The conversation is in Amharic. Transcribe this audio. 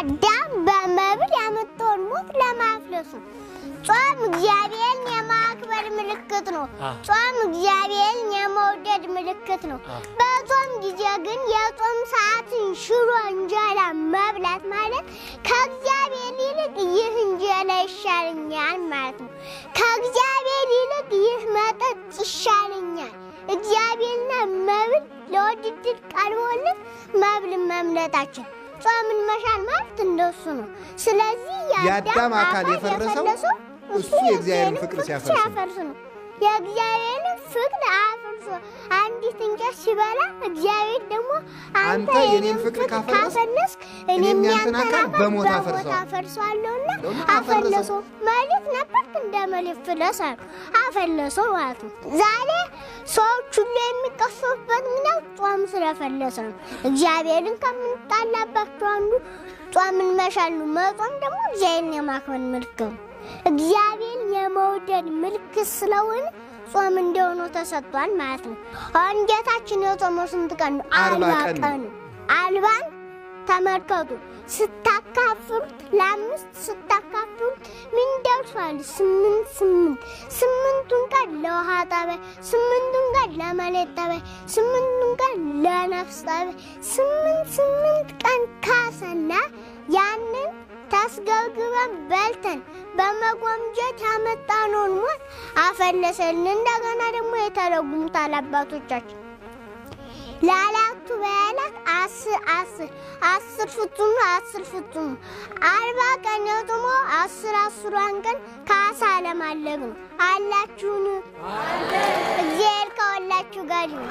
አዳም በመብል ያመጣውን ሞት ለማፍለሱ ጾም እግዚአብሔርን የማክበር ምልክት ነው ጾም እግዚአብሔርን የመውደድ ምልክት ነው በጾም ጊዜ ግን የጾም ሰዓትን ሽሮ እንጀራ መብላት ማለት ከእግዚአብሔር ይልቅ ይህ እንጀራ ይሻለኛል ማለት ነው ከእግዚአብሔር ይልቅ ይህ መጠጥ ይሻለኛል እግዚአብሔርና መብል ለውድድር ቀርቦልን መብል መምረጣችን ጾምን መሻል ማለት እንደሱ ነው ስለዚህ የአዳም አካል የፈረሰው እሱ የእግዚአብሔርን ፍቅር ሲያፈርስ ነው የእግዚአብሔርን ፍቅር አፈርሶ አንዲት እንጨት ሲበላ እግዚአብሔር ደግሞ አንተ የኔን ፍቅር ካፈረስክ እኔም ያንተን አካል በሞት አፈርሰዋለሁና አፈለሰው ማለት ነበር እንደመልፍ ፍለሰው አፈለሰው ማለት ነው ዛሬ ሰዎች ሁሉ የሚቀሰፉበት ምነው ጾም ስለፈለሰ ነው እግዚአብሔርን ከምንጣላባቸው አንዱ ጾምን መሻል ነው መጾም ደግሞ እግዚአብሔርን የማክበር ምልክት ነው እግዚአብሔር የመውደድ ምልክት ስለሆነ ጾም እንደሆነ ተሰጥቷል ማለት ነው አንጀታችን የጾመው ስንት ቀን ነው 40 ቀን አልባን ተመርከቱ ስታካፍሉት ለአምስት ስታካፍሉት ምን ደርሷል 8ቱን ቀን ለውሃ ጠበይ 8ቱን ቀን ለመሬት ጠበይ 8ቱን ቀን ለነፍስ ጠበይ 8 ቀን ካሰና ያንን ታስገብግበን በልተን በመጎምጀት ያመጣነውን ሞት አፈለሰልን እንደገና ደግሞ የተረጉሙታል አባቶቻችን ላላቱ በያላት 10 ፍጹም 40 ቀን ደግሞ 10 ቀን ካሳ ለማለግ ነው አላችሁን እግዚአብሔር ከሁላችሁ ጋር ይሁን